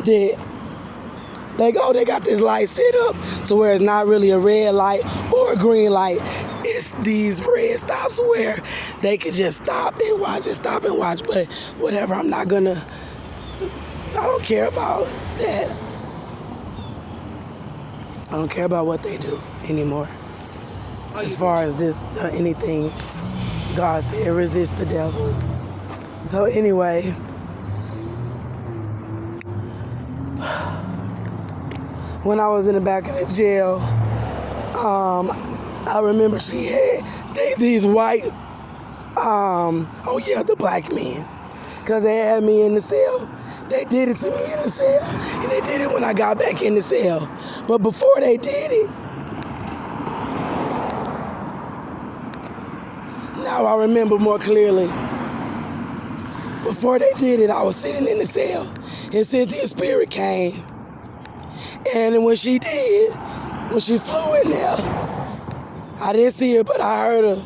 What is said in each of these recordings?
that they got this light set up so where it's not really a red light or a green light. It's these red stops where they could just stop and watch and stop and watch. But whatever, I don't care about that. I don't care about what they do anymore. As far as this, anything, God said, resist the devil. So anyway, when I was in the back of the jail, I remember she had these white, the black men, because they had me in the cell. They did it to me in the cell, and they did it when I got back in the cell. But before they did it, now I remember more clearly. Before they did it, I was sitting in the cell, and Cynthia's spirit came. And when she flew in there, I didn't see her, but I heard her.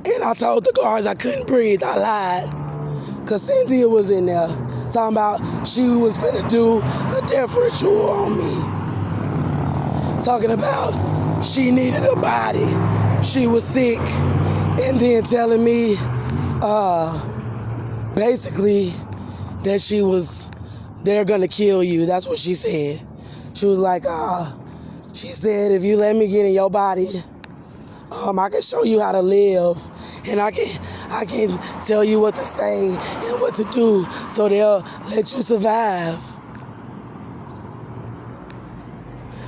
And I told the guards I couldn't breathe. I lied. Because Cynthia was in there talking about she was finna do a death ritual on me. Talking about she needed a body. She was sick. And then telling me, basically, that they're gonna kill you. That's what she said. She was like, she said, if you let me get in your body, I can show you how to live, and I can tell you what to say and what to do, so they'll let you survive.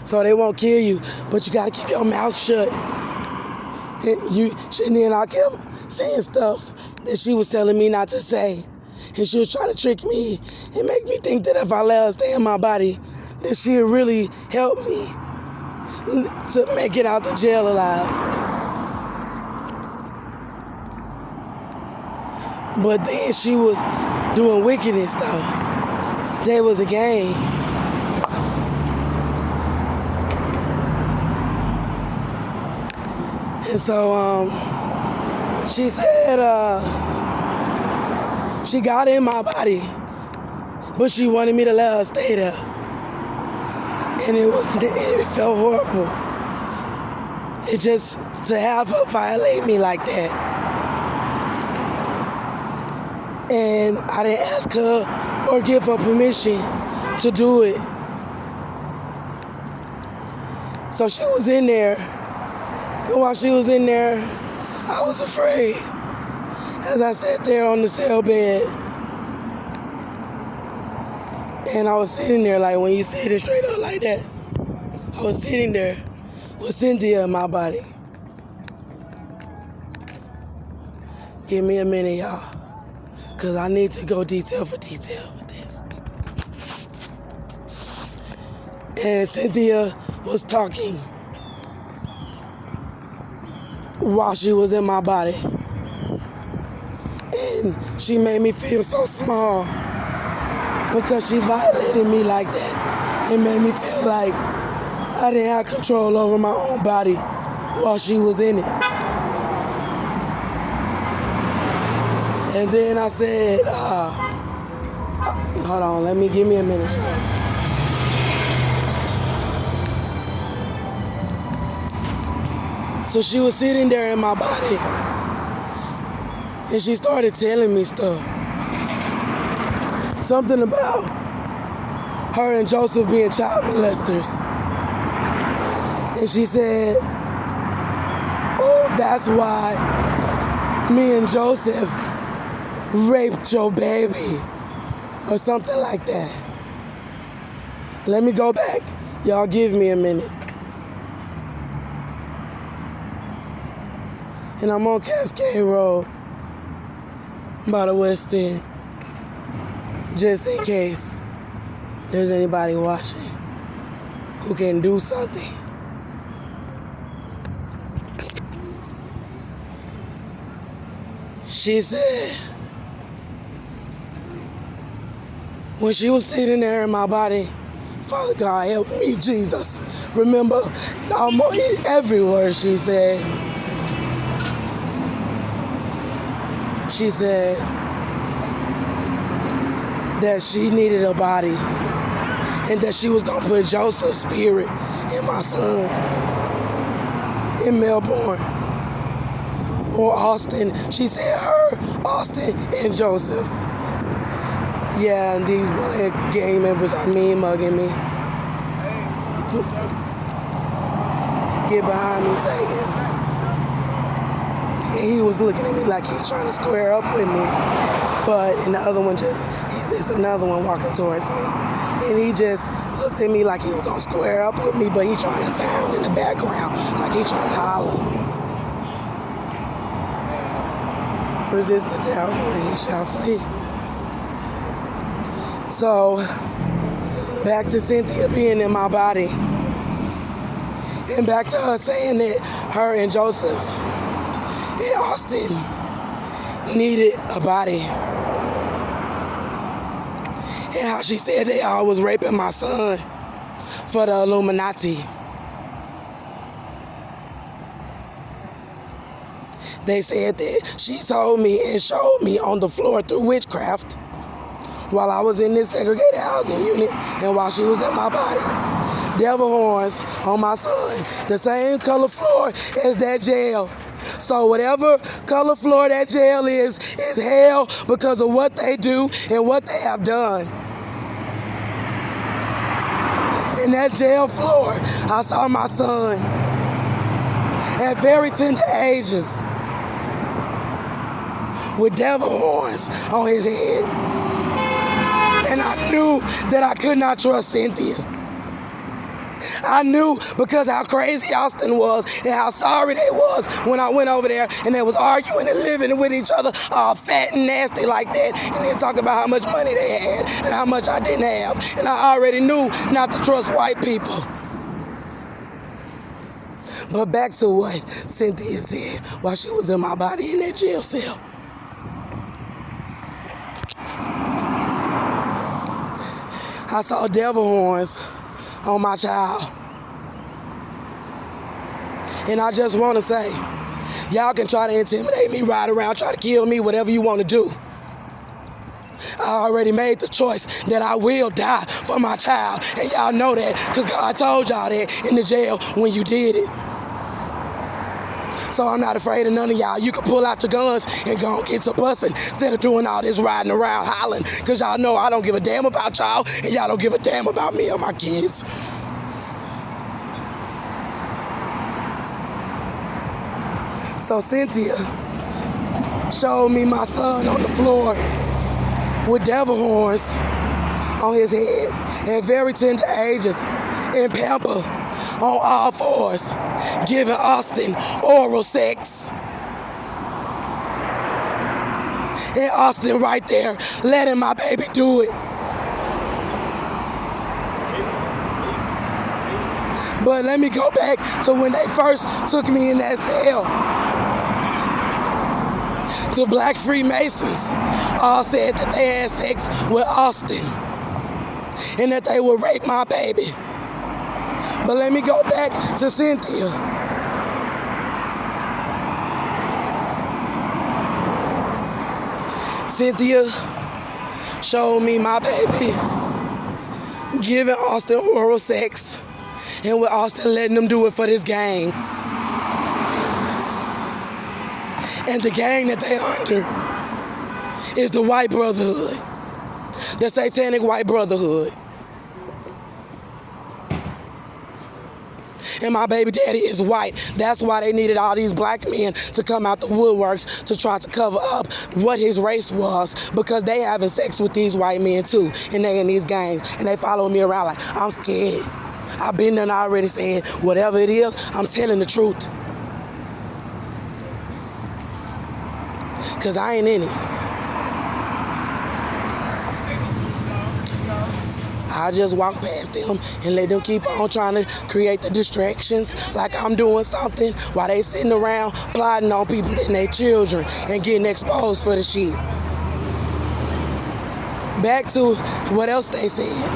So they won't kill you, but you gotta keep your mouth shut. And then I kept saying stuff that she was telling me not to say, and she was trying to trick me and make me think that if I let her stay in my body, that she'd really help me to make it out the jail alive. But then she was doing wickedness though. That was a game. And so she said she got in my body, but she wanted me to let her stay there. And it felt horrible. It just to have her violate me like that. And I didn't ask her or give her permission to do it. So she was in there. And while she was in there, I was afraid. As I sat there on the cell bed, and I was sitting there like when you sit it straight up like that, I was sitting there with Cynthia in my body. Give me a minute, y'all, because I need to go detail for detail with this. And Cynthia was talking while she was in my body. And she made me feel so small because she violated me like that. It made me feel like I didn't have control over my own body while she was in it. And then I said, hold on, give me a minute, y'all. So she was sitting there in my body, and she started telling me stuff. Something about her and Joseph being child molesters. And she said, oh, that's why me and Joseph raped your baby, or something like that. Let me go back. Y'all give me a minute. And I'm on Cascade Road by the West End, just in case there's anybody watching who can do something. She said, when she was sitting there in my body, Father God, help me, Jesus. Remember, every word she said. She said that she needed a body and that she was gonna put Joseph's spirit in my son in Melbourne or Austin. She said her, Austin, and Joseph. Yeah, and these gang members are mean mugging me. Get behind me, Satan. And he was looking at me like he's trying to square up with me. And the other one it's another one walking towards me. And he just looked at me like he was gonna square up with me, but he's trying to sound in the background, like he's trying to holler. Resist the devil and he shall flee. So, back to Cynthia being in my body. And back to her saying that her and Joseph and Austin needed a body. And how she said they all was raping my son for the Illuminati. They said that she told me and showed me on the floor through witchcraft while I was in this segregated housing unit and while she was in my body. Devil horns on my son, the same color floor as that jail. So whatever color floor that jail is hell because of what they do and what they have done. In that jail floor, I saw my son at very tender ages with devil horns on his head. And I knew that I could not trust Cynthia. I knew because how crazy Austin was and how sorry they was when I went over there and they was arguing and living with each other all fat and nasty like that, and then talking about how much money they had and how much I didn't have. And I already knew not to trust white people. But back to what Cynthia said while she was in my body in that jail cell. I saw devil horns on my child. And I just want to say, y'all can try to intimidate me, ride around, try to kill me, whatever you want to do. I already made the choice that I will die for my child. And y'all know that because God told y'all that in the jail when you did it. So I'm not afraid of none of y'all. You can pull out your guns and go and get some busing instead of doing all this riding around hollering. Because y'all know I don't give a damn about y'all and y'all don't give a damn about me or my kids. So Cynthia showed me my son on the floor with devil horns on his head at very tender ages in Pampa on all fours, giving Austin oral sex. And Austin right there letting my baby do it. But let me go back to when they first took me in that cell. The Black Freemasons all said that they had sex with Austin and that they would rape my baby. But let me go back to Cynthia. Cynthia showed me my baby giving Austin oral sex and with Austin letting them do it for this gang. And the gang that they under is the White Brotherhood, the Satanic White Brotherhood. And my baby daddy is white. That's why they needed all these black men to come out the woodworks to try to cover up what his race was, because they having sex with these white men too, and they in these gangs, and they follow me around like, I'm scared. I've been done already saying whatever it is, I'm telling the truth. Cause I ain't in it. I just walk past them and let them keep on trying to create the distractions like I'm doing something while they sitting around plotting on people and their children and getting exposed for the shit. Back to what else they said.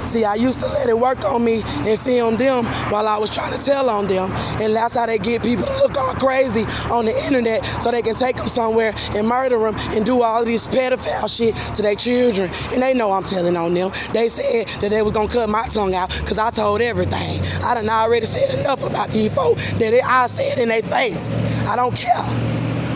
See, I used to let it work on me and film them while I was trying to tell on them. And that's how they get people to look all crazy on the internet so they can take them somewhere and murder them and do all of this pedophile shit to their children. And they know I'm telling on them. They said that they was gonna cut my tongue out because I told everything. I done already said enough about these folks that I said in their face. I don't care.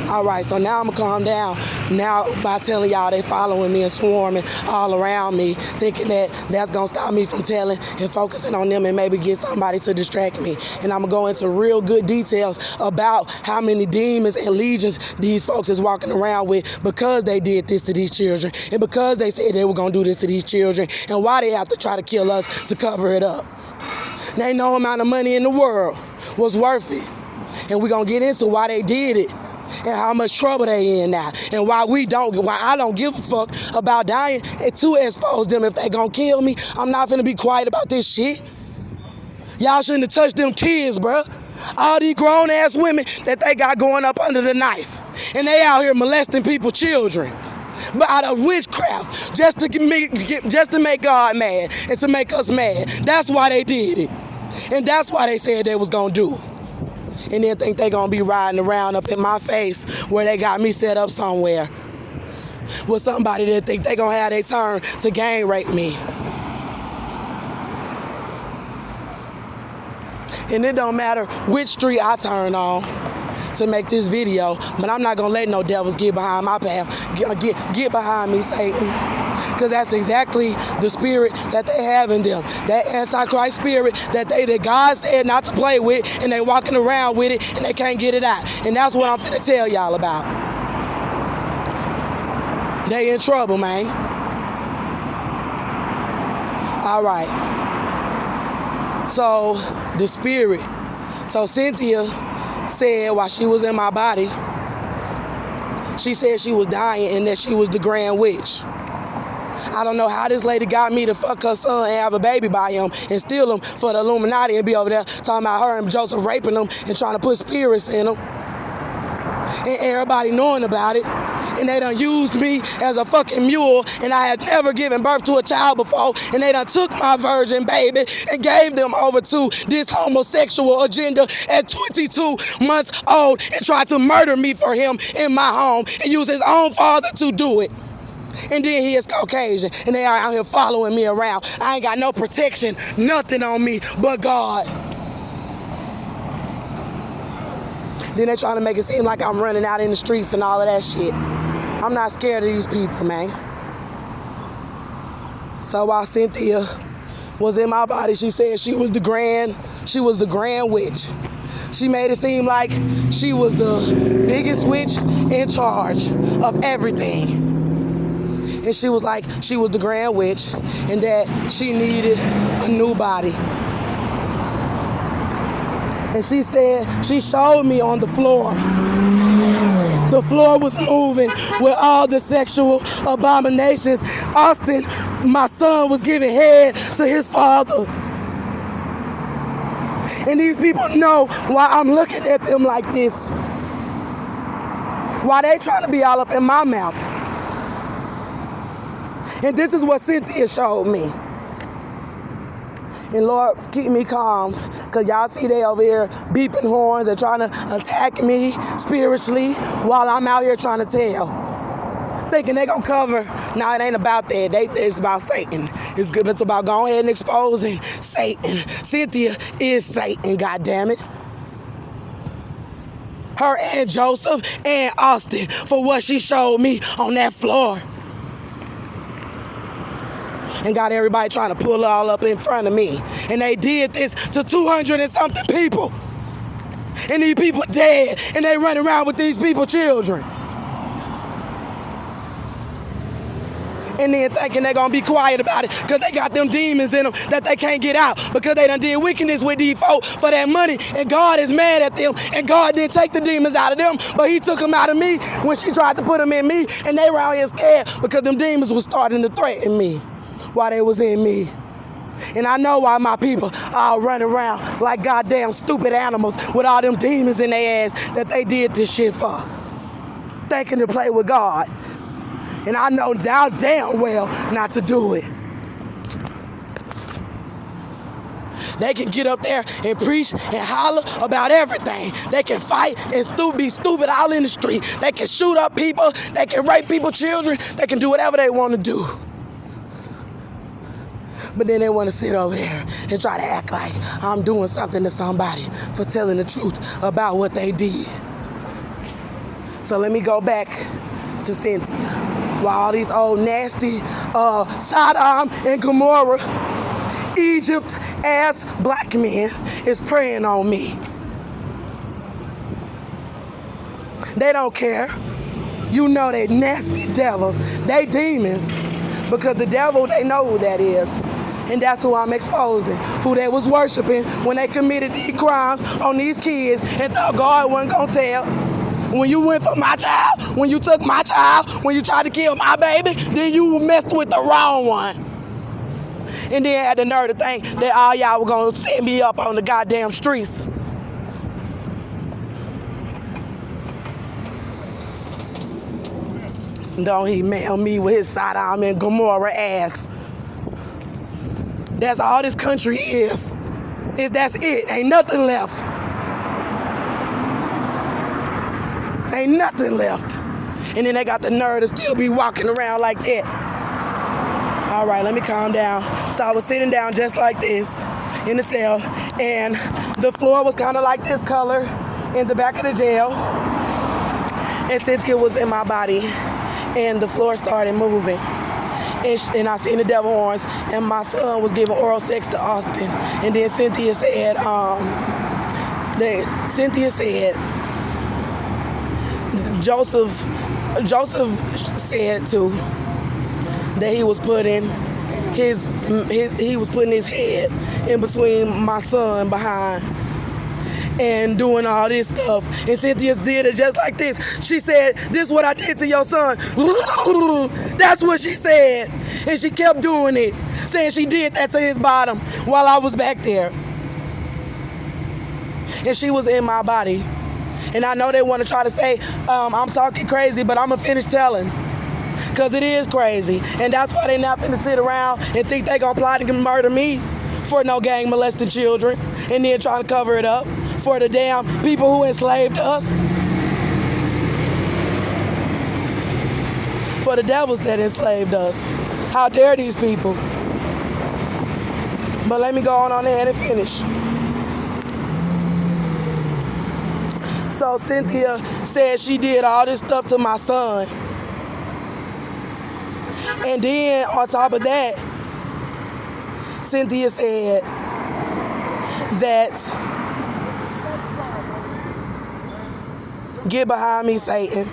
All right, so now I'm gonna calm down now by telling y'all they following me and swarming all around me, thinking that that's gonna stop me from telling and focusing on them and maybe get somebody to distract me. And I'm gonna go into real good details about how many demons and legions these folks is walking around with because they did this to these children and because they said they were gonna do this to these children and why they have to try to kill us to cover it up. There ain't no amount of money in the world was worth it. And we're gonna get into why they did it and how much trouble they in now and why I don't give a fuck about dying and to expose them if they gonna kill me. I'm not finna be quiet about this shit. Y'all shouldn't have touched them kids, bruh. All these grown ass women that they got going up under the knife and they out here molesting people's children. But out of witchcraft, just to make God mad and to make us mad. That's why they did it. And that's why they said they was gonna do it. And then think they gonna be riding around up in my face where they got me set up somewhere with somebody that think they gonna have their turn to gang rape me. And it don't matter which street I turn on to make this video, but I'm not gonna let no devils get behind my path. Get behind me, Satan. Because that's exactly the spirit that they have in them. That Antichrist spirit that God said not to play with, and they walking around with it, and they can't get it out. And that's what I'm finna tell y'all about. They in trouble, man. All right. So, the spirit. So, Cynthia said while she was in my body, she said she was dying and that she was the Grand Witch. I don't know how this lady got me to fuck her son and have a baby by him and steal him for the Illuminati and be over there talking about her and Joseph raping them and trying to put spirits in them. And everybody knowing about it. And they done used me as a fucking mule and I had never given birth to a child before and they done took my virgin baby and gave them over to this homosexual agenda at 22 months old and tried to murder me for him in my home and use his own father to do it. And then he is Caucasian, and they are out here following me around. I ain't got no protection, nothing on me but God. Then they trying to make it seem like I'm running out in the streets and all of that shit. I'm not scared of these people, man. So while Cynthia was in my body, she said she was the Grand Witch. She made it seem like she was the biggest witch in charge of everything. And she was like, she was the Grand Witch and that she needed a new body. And she said, she showed me on the floor. The floor was moving with all the sexual abominations. Austin, my son, was giving head to his father. And these people know why I'm looking at them like this. Why they trying to be all up in my mouth. And this is what Cynthia showed me. And Lord, keep me calm, because y'all see they over here beeping horns and trying to attack me spiritually while I'm out here trying to tell. Thinking they gonna cover. No, it ain't about that. It's about Satan. It's good. It's about going ahead and exposing Satan. Cynthia is Satan, goddammit. Her and Joseph and Austin for what she showed me on that floor. And got everybody trying to pull it all up in front of me. And they did this to 200 and something people. And these people dead, and they run around with these people children. And then thinking they're gonna be quiet about it because they got them demons in them that they can't get out because they done did wickedness with these folk for that money, and God is mad at them, and God didn't take the demons out of them, but he took them out of me when she tried to put them in me, and they were out here scared because them demons was starting to threaten me while they was in me. And I know why my people all running around like goddamn stupid animals with all them demons in their ass that they did this shit for, thinking to play with God. And I know now damn well not to do it. They can get up there and preach and holler about everything. They can fight and be stupid all in the street. They can shoot up people. They can rape people's children. They can do whatever they want to do. But then they want to sit over there and try to act like I'm doing something to somebody for telling the truth about what they did. So let me go back to Cynthia. While all these old nasty Sodom and Gomorrah, Egypt-ass black men is preying on me. They don't care. You know they nasty devils. They demons. Because the devil, they know who that is. And that's who I'm exposing, who they was worshiping when they committed these crimes on these kids and thought God wasn't gonna tell. When you went for my child, when you took my child, when you tried to kill my baby, then you messed with the wrong one. And then had the nerve to think that all y'all were gonna set me up on the goddamn streets. Don't he mail me with his Sodom and Gomorrah ass. That's all this country is. That's it. Ain't nothing left. Ain't nothing left. And then they got the nerve to still be walking around like that. All right, let me calm down. So I was sitting down just like this in the cell, and the floor was kind of like this color in the back of the jail. And Cynthia was in my body, and the floor started moving. And I seen the devil horns, and my son was giving oral sex to Austin. And then Cynthia said, Joseph said too that he was putting his head in between my son behind and doing all this stuff. And Cynthia did it just like this. She said, "This is what I did to your son." That's what she said. And she kept doing it, saying she did that to his bottom while I was back there. And she was in my body. And I know they want to try to say I'm talking crazy, but I'm going to finish telling. Because it is crazy. And that's why they're not finna sit around and think they going to plot and murder me for no gang molesting children and then trying to cover it up for the damn people who enslaved us. For the devils that enslaved us. How dare these people? But let me go on ahead and finish. So Cynthia said she did all this stuff to my son. And then on top of that, Cynthia said that, "Get behind me, Satan."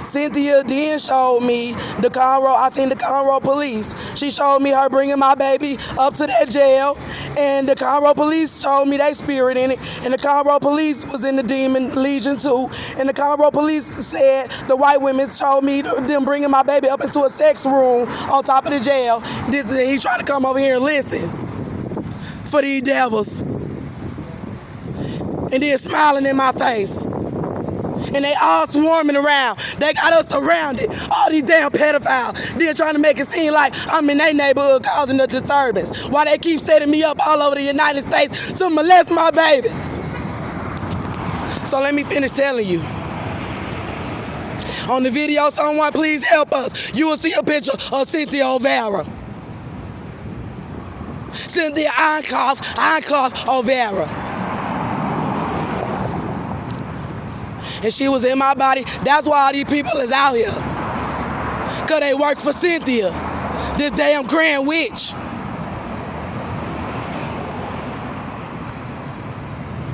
Cynthia then showed me the Conroe. I seen the Conroe police. She showed me her bringing my baby up to that jail, and the Conroe police showed me their spirit in it. And the Conroe police was in the Demon Legion too. And the Conroe police said the white women showed me them bringing my baby up into a sex room on top of the jail. He's trying to come over here and listen for these devils, and then smiling in my face. And they all swarming around. They got us surrounded. All these damn pedophiles. Then trying to make it seem like I'm in their neighborhood causing a disturbance. While they keep setting me up all over the United States to molest my baby. So let me finish telling you. On the video, someone please help us. You will see a picture of Cynthia O'Vara. Cynthia Ironcloth O'Vara. And she was in my body. That's why all these people is out here. Because they work for Cynthia, this damn grand witch.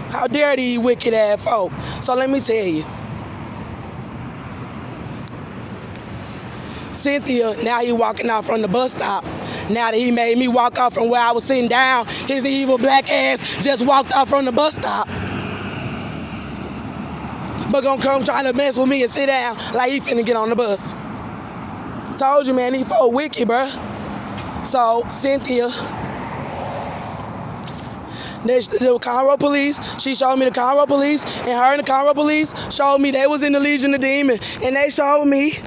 How dare these wicked ass folk? So let me tell you. Cynthia, now he walking out from the bus stop. Now that he made me walk out from where I was sitting down, his evil black ass just walked out from the bus stop. But gonna come trying to mess with me and sit down like he finna get on the bus. Told you, man, these folk wicked, bruh. So, Cynthia, the Conroe police, she showed me the Conroe police, and her and the Conroe police showed me they was in the Legion of Demons, and they showed me